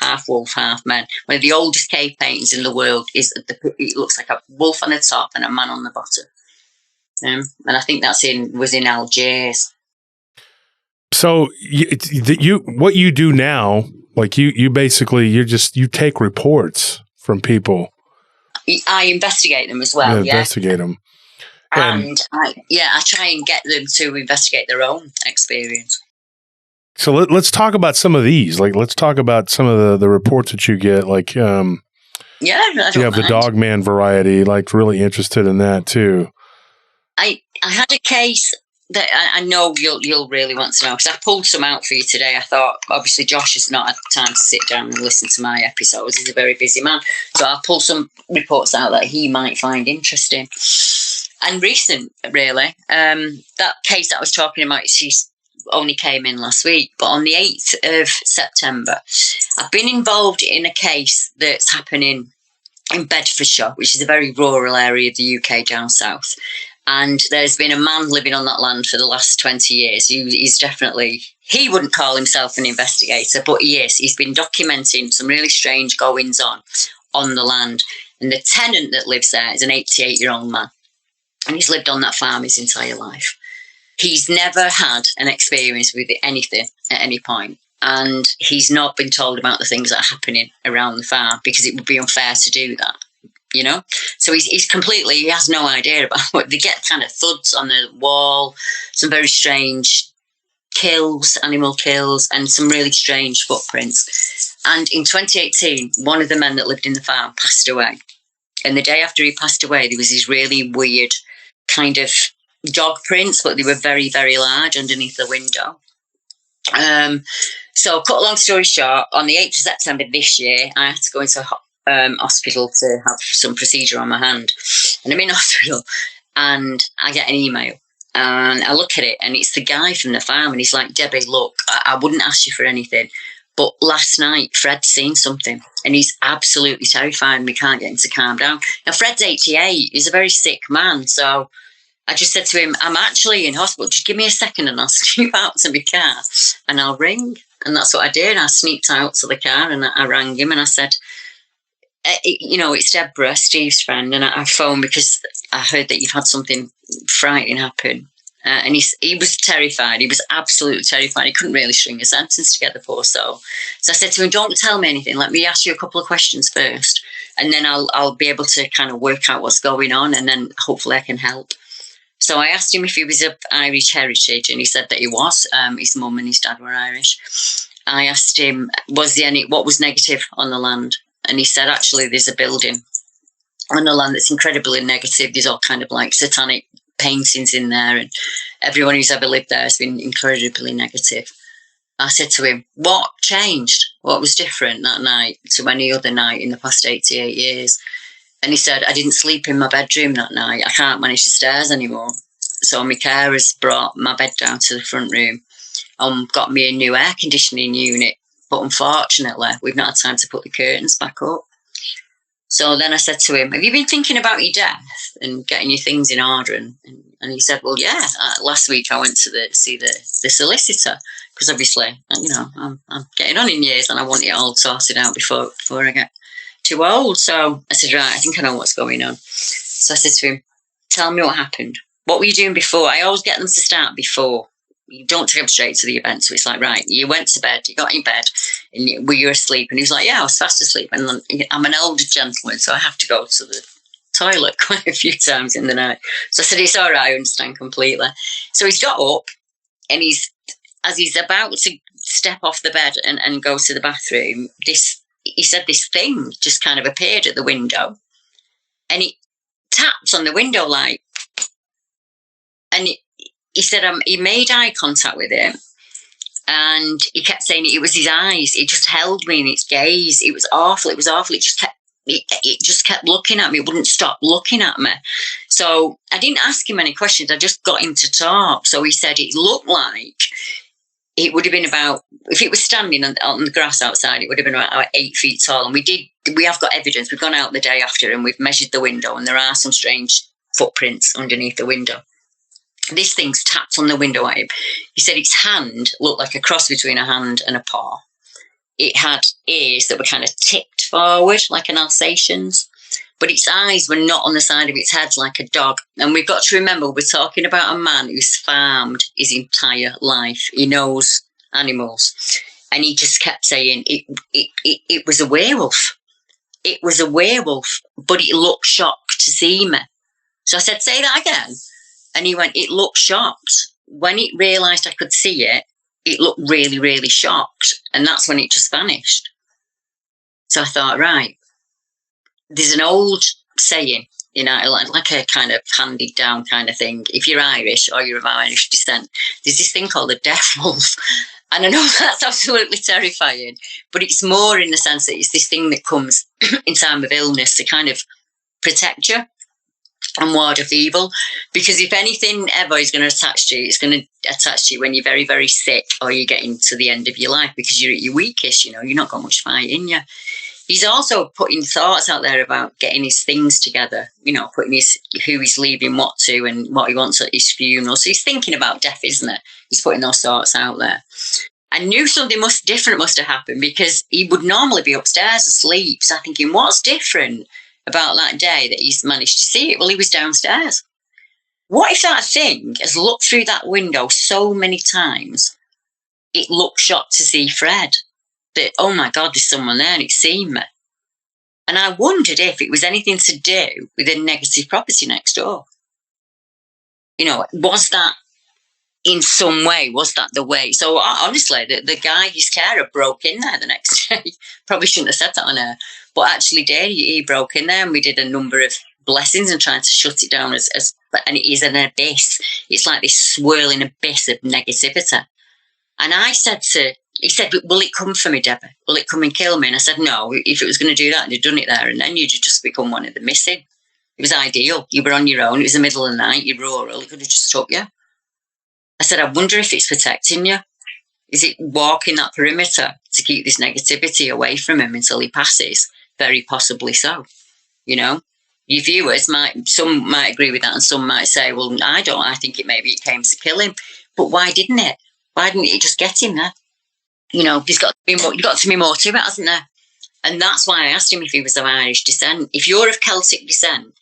half wolf, half man. One of the oldest cave paintings in the world is it looks like a wolf on the top and a man on the bottom. And I think was in Algiers. So what you do now, like you basically you take reports from people. I investigate them as well. Investigate them. And I try and get them to investigate their own experience. So let's talk about some of these. Like, let's talk about some of the reports that you get. Like, you have the Dogman variety. Like, really interested in that too. I had a case that I know you'll really want to know, because I pulled some out for you today. I thought, obviously, Josh has not had time to sit down and listen to my episodes. He's a very busy man. So I'll pull some reports out that he might find interesting. And recent, really. That case that I was talking about, she only came in last week. But on the 8th of September, I've been involved in a case that's happening in Bedfordshire, which is a very rural area of the UK down south. And there's been a man living on that land for the last 20 years. He wouldn't call himself an investigator, but he is. He's been documenting some really strange goings on the land. And the tenant that lives there is an 88-year-old man. And he's lived on that farm his entire life. He's never had an experience with anything at any point. And he's not been told about the things that are happening around the farm, because it would be unfair to do that. So he has no idea about what they get. Kind of thuds on the wall, some very strange animal kills, and some really strange footprints. And in 2018, one of the men that lived in the farm passed away. And the day after he passed away, there was these really weird kind of dog prints, but they were very, very large underneath the window. So cut a long story short, on the 8th of September this year, I had to go into hospital to have some procedure on my hand. And I'm in hospital and I get an email and I look at it, and it's the guy from the farm, and he's like, Debbie, look, I wouldn't ask you for anything, but last night Fred's seen something and he's absolutely terrified and we can't get him to calm down. Now Fred's 88, he's a very sick man, so I just said to him, I'm actually in hospital, just give me a second and I'll sneak out to my car and I'll ring. And that's what I did. I sneaked out to the car and I rang him and I said, it's Deborah, Steve's friend, and I phoned because I heard that you've had something frightening happen. And he was terrified. He was absolutely terrified. He couldn't really string a sentence together, poor soul. So I said to him, don't tell me anything. Let me ask you a couple of questions first, and then I'll be able to kind of work out what's going on, and then hopefully I can help. So I asked him if he was of Irish heritage, and he said that he was. His mum and his dad were Irish. I asked him, what was negative on the land? And he said, actually, there's a building on the land that's incredibly negative. There's all kind of like satanic paintings in there, and everyone who's ever lived there has been incredibly negative. I said to him, what changed? What was different that night to any other night in the past 88 years? And he said, I didn't sleep in my bedroom that night. I can't manage the stairs anymore. So my carers brought my bed down to the front room and got me a new air conditioning unit. But unfortunately, we've not had time to put the curtains back up. So then I said to him, have you been thinking about your death and getting your things in order? And he said, well, yeah, last week I went to see the solicitor, because obviously, I'm getting on in years and I want it all sorted out before I get too old. So I said, right, I think I know what's going on. So I said to him, tell me what happened. What were you doing before? I always get them to start before. You don't take them straight to the event. So it's like, right, you went to bed, you got in bed, and were you asleep? And he was like, yeah, I was fast asleep. And I'm an older gentleman, so I have to go to the toilet quite a few times in the night. So I said, it's all right, I understand completely. So he's got up, and as he's about to step off the bed and go to the bathroom, he said this thing just kind of appeared at the window, and it taps on the window light, and he said he made eye contact with him, and he kept saying it was his eyes. It just held me in its gaze. It was awful. It was awful. It just kept looking at me. It wouldn't stop looking at me. So I didn't ask him any questions. I just got him to talk. So he said it looked like it would have been about, if it was standing on the grass outside, it would have been about 8 feet tall. And we have got evidence. We've gone out the day after and we've measured the window, and there are some strange footprints underneath the window. This thing's tapped on the window at him. He said its hand looked like a cross between a hand and a paw. It had ears that were kind of tipped forward like an Alsatian's, but its eyes were not on the side of its head like a dog. And we've got to remember, we're talking about a man who's farmed his entire life. He knows animals. And he just kept saying it was a werewolf. It was a werewolf, but it looked shocked to see me. So I said, say that again. And he went, it looked shocked. When it realised I could see it, it looked really, really shocked. And that's when it just vanished. So I thought, right, there's an old saying, you know, like a kind of handed down kind of thing. If you're Irish or you're of Irish descent, there's this thing called a death wolf. And I know that's absolutely terrifying, but it's more in the sense that it's this thing that comes in time of illness to kind of protect you and ward off evil. Because if anything ever is going to attach to you, it's going to attach to you when you're very, very sick or you're getting to the end of your life, because you're at your weakest, you know, you're not got much fight in you. He's also putting thoughts out there about getting his things together, you know, putting who he's leaving what to and what he wants at his funeral. So he's thinking about death, isn't it? He's putting those thoughts out there. I knew something different must have happened, because he would normally be upstairs asleep. So I'm thinking, what's different about that day that he's managed to see it? Well, he was downstairs. What if that thing has looked through that window so many times, it looked shocked to see Fred? That, oh my God, there's someone there and it's seen me. And I wondered if it was anything to do with a negative property next door. You know, was that in some way, was that the way? So honestly, the guy, his carer, broke in there the next day. Probably shouldn't have said that on air, but actually did. He broke in there and we did a number of blessings and tried to shut it down and it is an abyss. It's like this swirling abyss of negativity. And I said he said, will it come for me, Deborah? Will it come and kill me? And I said, no, if it was going to do that, they'd done it there. And then you'd just become one of the missing. It was ideal. You were on your own. It was the middle of the night. You're rural. It could have just took you. I said, I wonder if it's protecting you. Is it walking that perimeter to keep this negativity away from him until he passes? Very possibly so. You know, your viewers some might agree with that, and some might say, well, I don't. I think maybe it came to kill him. But why didn't it? Why didn't it just get him there? You know, there's got to be more to it, hasn't there? And that's why I asked him if he was of Irish descent. If you're of Celtic descent,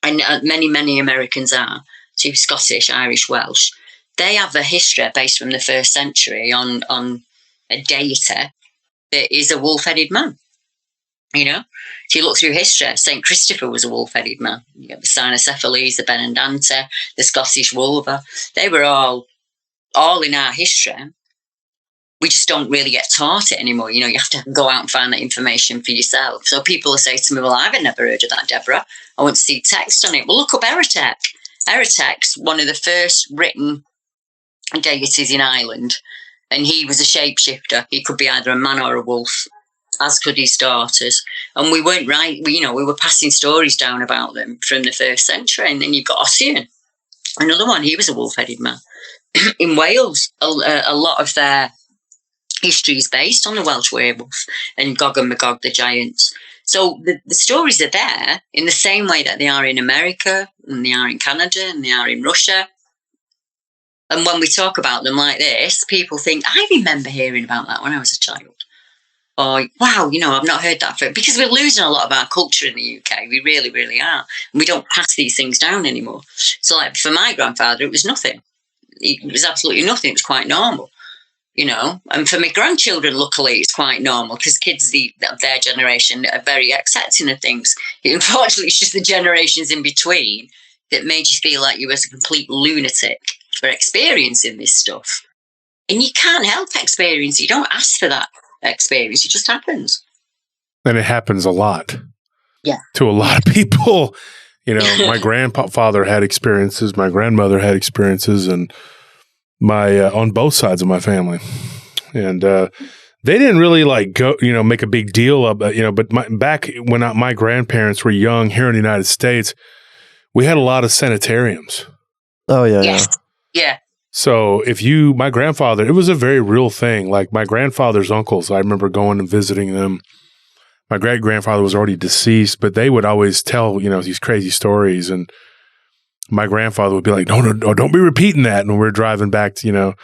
and many, many Americans are, so Scottish, Irish, Welsh, they have a history based from the 1st century on a deity that is a wolf-headed man. You know, if you look through history, St. Christopher was a wolf-headed man. You got the Cynocephalus, the Benedante, the Scottish Wolver. They were all in our history. We just don't really get taught it anymore. You know, you have to go out and find that information for yourself. So people will say to me, well, I've never heard of that, Deborah. I want to see text on it. Well, look up Eretek. Eretek's one of the first written deities in Ireland. And he was a shapeshifter. He could be either a man or a wolf, as could his daughters. And we weren't right. We were passing stories down about them from the 1st century. And then you've got Ossian, another one. He was a wolf-headed man. In Wales, a lot of their history is based on the Welsh werewolf and Gog and Magog, the giants. So the stories are there in the same way that they are in America and they are in Canada and they are in Russia. And when we talk about them like this, people think, I remember hearing about that when I was a child. Or, wow, you know, I've not heard that. Because we're losing a lot of our culture in the UK. We really, really are. And we don't pass these things down anymore. So like for my grandfather, it was nothing. It was absolutely nothing. It was quite normal. You know, and for my grandchildren, luckily, it's quite normal because kids of their generation are very accepting of things. Unfortunately, it's just the generations in between that made you feel like you were a complete lunatic for experiencing this stuff. And you can't help experience. You don't ask for that experience. It just happens. And it happens a lot. Yeah. To a lot of people. You know, my grandfather had experiences, my grandmother had experiences, and my on both sides of my family. And they didn't really like go, you know, make a big deal of it, you know, but back when my grandparents were young here in the United States, we had a lot of sanitariums. Oh, yeah. Yes. Yeah. So my grandfather, it was a very real thing. Like my grandfather's uncles, I remember going and visiting them. My great-grandfather was already deceased, but they would always tell, you know, these crazy stories. And my grandfather would be like, no, don't be repeating that. And we're driving back to, you know,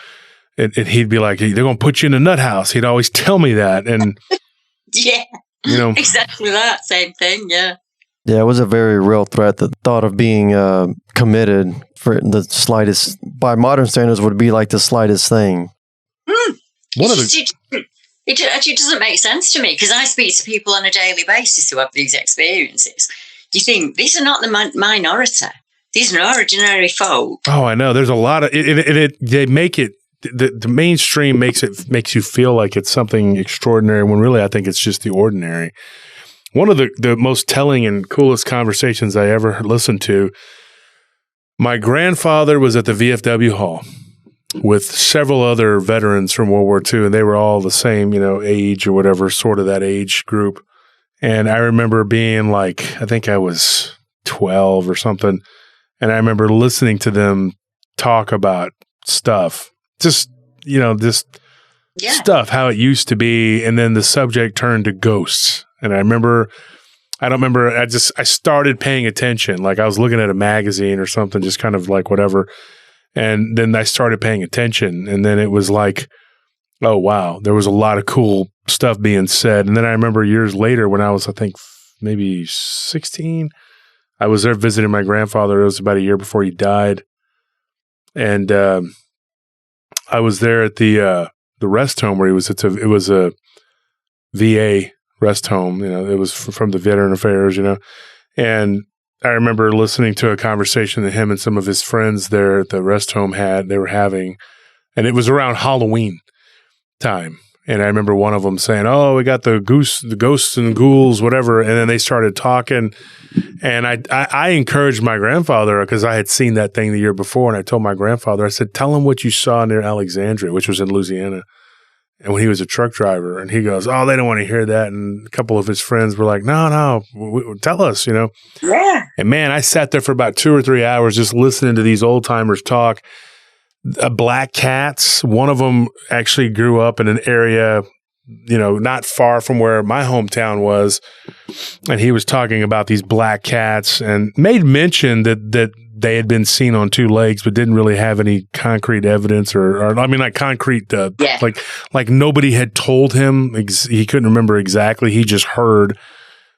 and he'd be like, they're going to put you in a nut house. He'd always tell me that. And, yeah, you know, exactly that. Same thing. Yeah. Yeah, it was a very real threat. The thought of being committed for the slightest, by modern standards, would be like the slightest thing. It actually doesn't make sense to me because I speak to people on a daily basis who have these experiences. You think these are not the minority; these are ordinary folk. Oh, I know. There's a lot of they make it. The mainstream makes you feel like it's something extraordinary when really I think it's just the ordinary. One of the most telling and coolest conversations I ever listened to. My grandfather was at the VFW hall with several other veterans from World War II, and they were all the same, you know, age or whatever, sort of that age group. And I remember being like, I think I was 12 or something, and I remember listening to them talk about stuff, just, you know, this stuff, how it used to be, and then the subject turned to ghosts. And I started paying attention, like I was looking at a magazine or something, just kind of like whatever. And then I started paying attention, and then it was like, oh, wow, there was a lot of cool stuff being said. And then I remember years later when I was, I think, maybe 16, I was there visiting my grandfather. It was about a year before he died. And I was there at the rest home where he was. It was a VA rest home. You know, it was from the Veteran Affairs, you know. And I remember listening to a conversation that him and some of his friends there at the rest home they were having, and it was around Halloween time. And I remember one of them saying, "Oh, we got the ghosts and ghouls, whatever." And then they started talking, and I encouraged my grandfather because I had seen that thing the year before, and I told my grandfather, I said, "Tell him what you saw near Alexandria, which was in Louisiana." And when he was a truck driver, and he goes, "Oh, they don't want to hear that." And a couple of his friends were like, No, tell us, you know? Yeah. And man, I sat there for about 2 or 3 hours just listening to these old timers talk. Black cats, one of them actually grew up in an area, you know, not far from where my hometown was. And he was talking about these black cats and made mention that they had been seen on 2 legs, but didn't really have any concrete evidence or I mean, like concrete, like nobody had told him. He couldn't remember exactly. He just heard,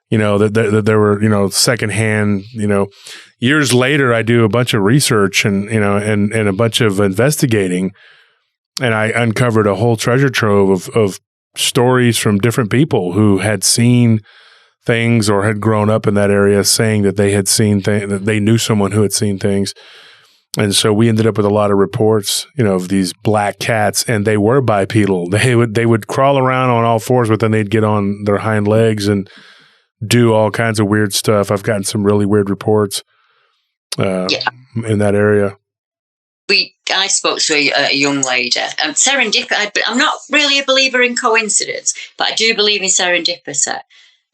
you know, that there were, you know, secondhand, you know. Years later, I do a bunch of research and, you know, and a bunch of investigating, and I uncovered a whole treasure trove of stories from different people who had seen things or had grown up in that area saying that they had seen things, that they knew someone who had seen things. And so we ended up with a lot of reports, you know, of these black cats, and they were bipedal. They would crawl around on all fours, but then they'd get on their hind legs and do all kinds of weird stuff. I've gotten some really weird reports in that area. I spoke to a young lady, serendipity. I'm not really a believer in coincidence, but I do believe in serendipity.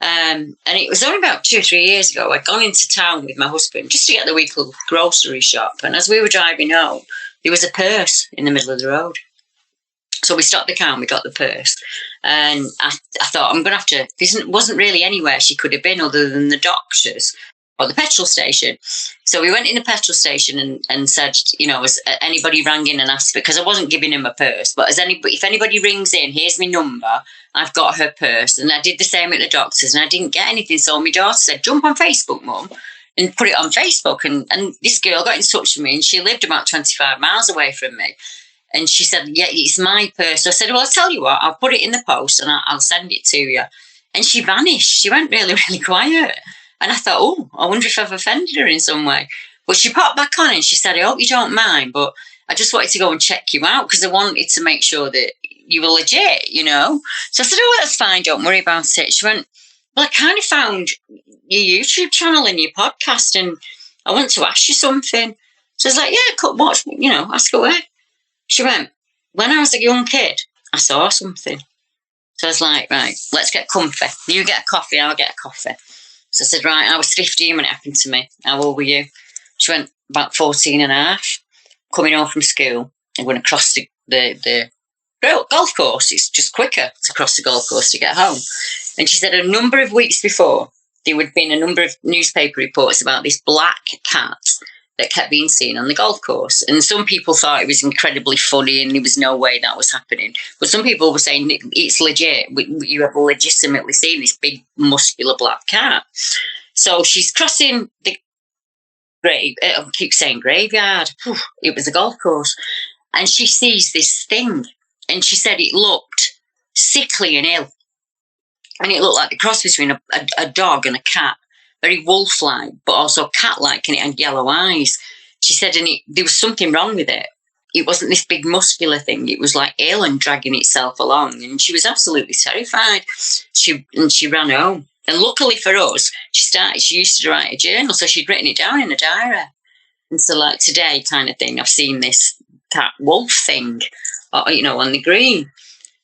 And it was only about 2 or 3 years ago. I'd gone into town with my husband just to get the weekly grocery shop. And as we were driving home, there was a purse in the middle of the road. So we stopped the car and we got the purse. And I thought, I'm going to have to, there wasn't really anywhere she could have been other than the doctors or the petrol station. So we went in the petrol station and said, you know, as anybody rang in and asked, because I wasn't giving him a purse, but if anybody rings in, here's my number, I've got her purse. And I did the same at the doctors and I didn't get anything. So my daughter said, jump on Facebook, Mum, and put it on Facebook. And this girl got in touch with me and she lived about 25 miles away from me. And she said, yeah, it's my purse. So I said, well, I'll tell you what, I'll put it in the post and I'll send it to you. And she vanished. She went really, really quiet. And I thought, oh, I wonder if I've offended her in some way. But she popped back on and she said, I hope you don't mind, but I just wanted to go and check you out because I wanted to make sure that you were legit, you know. So I said, oh, that's fine, don't worry about it. She went, well, I kind of found your YouTube channel and your podcast, and I want to ask you something. So I was like, yeah, could watch, ask away. She went, when I was a young kid, I saw something. So I was like, right, let's get comfy. You get a coffee, I'll get a coffee. So I said, right, I was 15 when it happened to me. How old were you? She went, about 14 and a half. Coming home from school, I went across the golf course. It's just quicker to cross the golf course to get home. And she said a number of weeks before, there would been a number of newspaper reports about this black cat that kept being seen on the golf course. And some people thought it was incredibly funny and there was no way that was happening. But some people were saying it's legit. You have legitimately seen this big, muscular black cat. So she's crossing the I keep saying graveyard. It was a golf course. And she sees this thing. And she said it looked sickly and ill. And it looked like the cross between a dog and a cat. Very wolf-like, but also cat-like, and it had yellow eyes. She said, and there was something wrong with it. It wasn't this big muscular thing. It was like ill and dragging itself along. And she was absolutely terrified. She ran home. And luckily for us, she used to write a journal, so she'd written it down in a diary. And so, like today kind of thing, I've seen this cat wolf thing, on the green.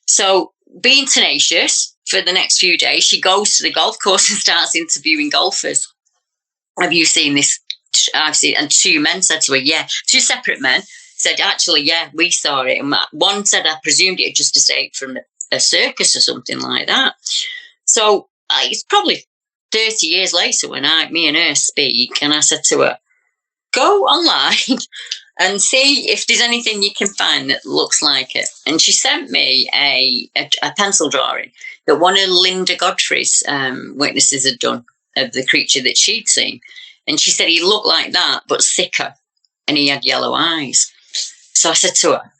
So being tenacious for the next few days, she goes to the golf course and starts interviewing golfers. Have you seen this? I've seen it. And two men said to her, yeah. Two separate men said, actually, yeah, we saw it. And one said, I presumed it had just escaped from a circus or something like that. So it's probably 30 years later when me and her speak, and I said to her, go online and see if there's anything you can find that looks like it. And she sent me a pencil drawing that one of Linda Godfrey's witnesses had done of the creature that she'd seen. And she said he looked like that, but sicker, and he had yellow eyes. So I said to her,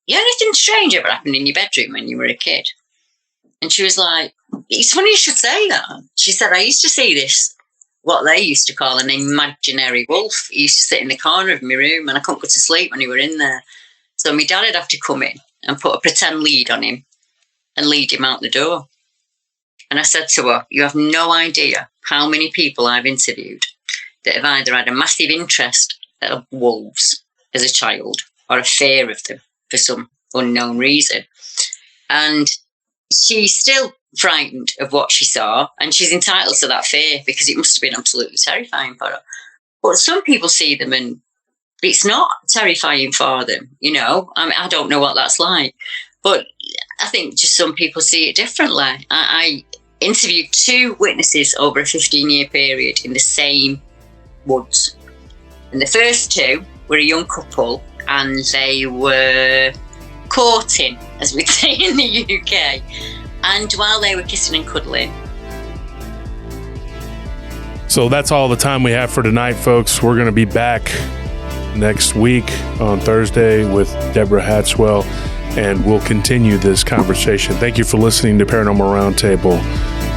yeah, anything strange ever happened in your bedroom when you were a kid? And she was like, it's funny you should say that. She said, I used to see this, what they used to call an imaginary wolf. He used to sit in the corner of my room, and I couldn't go to sleep when he were in there. So my dad would have to come in and put a pretend lead on him and lead him out the door. And I said to her, you have no idea how many people I've interviewed that have either had a massive interest of wolves as a child or a fear of them for some unknown reason. And she's still frightened of what she saw, and she's entitled to that fear because it must have been absolutely terrifying for her. But some people see them and it's not terrifying for them, I don't know what that's like, but I think just some people see it differently. I interviewed two witnesses over a 15-year period in the same woods, and the first two were a young couple, and they were courting, as we'd say in the UK. And while they were kissing and cuddling. So that's all the time we have for tonight, folks. We're going to be back next week on Thursday with Deborah Hatswell, and we'll continue this conversation. Thank you for listening to Paranormal Roundtable,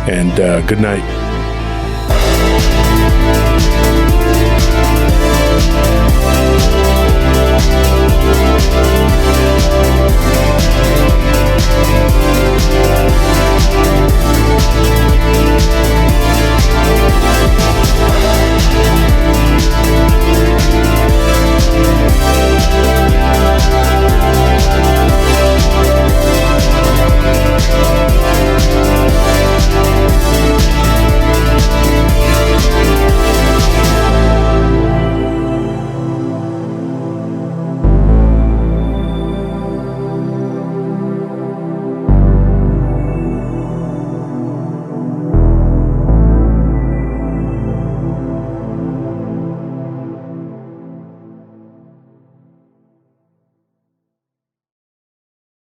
and good night.